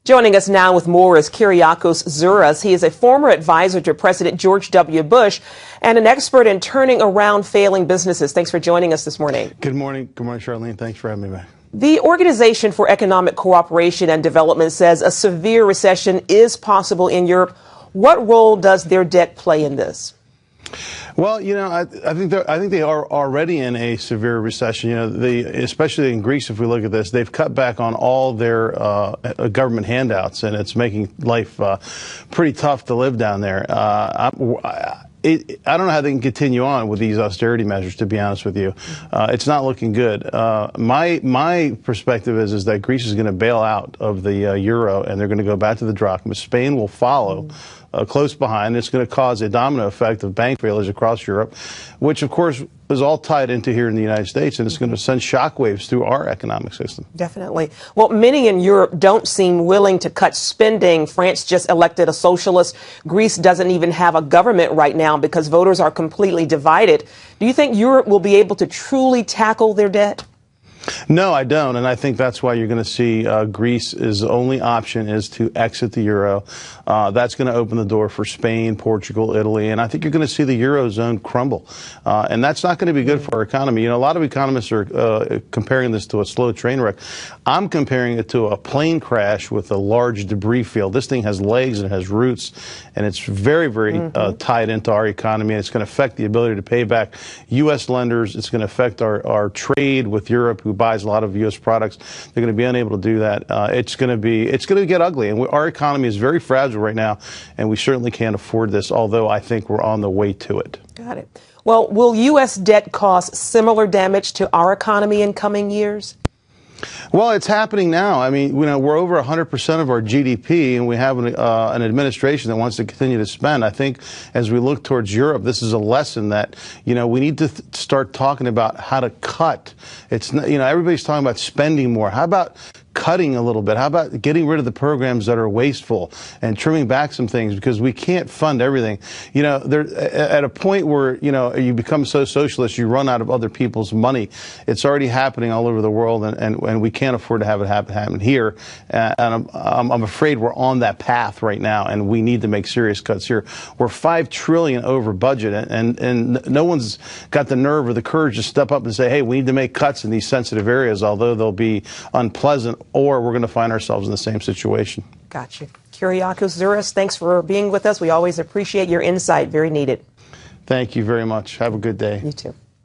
Joining us now with more is Kereakos Zuras. He is a former advisor to President George W.Bush and an expert in turning around failing businesses. Thanks for joining us this morning. Good morning. Good morning, Charlene. Thanks for having me back. The Organization for Economic Cooperation and Development says a severe recession is possible in Europe. What role does their debt play in this? Well, I think they are already in a severe recession. Especially in Greece, if we look at this, they've cut back on all their government handouts, and it's making life pretty tough to live down there. I don't know how they can continue on with these austerity measures, to be honest with you. It's not looking good. My perspective is that Greece is going to bail out of the euro, and they're going to go back to the drachma. Spain will follow close behind. It's going to cause a domino effect of bank failures across Europe, which, of course, is all tied into here in the United States, and it's going to send shockwaves through our economic system. Definitely. Well, many in Europe don't seem willing to cut spending. France just elected a socialist. Greece doesn't even have a government right now because voters are completely divided. Do you think Europe will be able to truly tackle their debt? No, I don't, and I think that's why you're going to see Greece's only option is to exit the euro. That's going to open the door for Spain, Portugal, Italy, and I think you're going to see the eurozone crumble, and that's not going to be good for our economy. A lot of economists are comparing this to a slow train wreck. I'm comparing it to a plane crash with a large debris field. This thing has legs and it has roots, and it's very, very tied into our economy, and it's going to affect the ability to pay back U.S. lenders. It's going to affect our trade with Europe, who buys a lot of U.S. products. They're going to be unable to do that. It's going to get ugly, and our economy is very fragile right now, and we certainly can't afford this, although I think we're on the way to it. Got it. Well, will U.S. debt cause similar damage to our economy in coming years? Well, it's happening now. I mean, we're over 100% of our GDP, and we have an administration that wants to continue to spend. I think as we look towards Europe, this is a lesson that, we need to start talking about how to cut. It's, everybody's talking about spending more. How about cutting a little bit? How about getting rid of the programs that are wasteful and trimming back some things, because we can't fund everything. At a point where, you become so socialist, you run out of other people's money. It's already happening all over the world, and we can't afford to have it happen here. And I'm afraid we're on that path right now, and we need to make serious cuts here. We're $5 trillion over budget, and no one's got the nerve or the courage to step up and say, hey, we need to make cuts in these sensitive areas, although they'll be unpleasant, or we're going to find ourselves in the same situation. Gotcha. Kereakos Zuras, thanks for being with us. We always appreciate your insight. Very needed. Thank you very much. Have a good day. You too.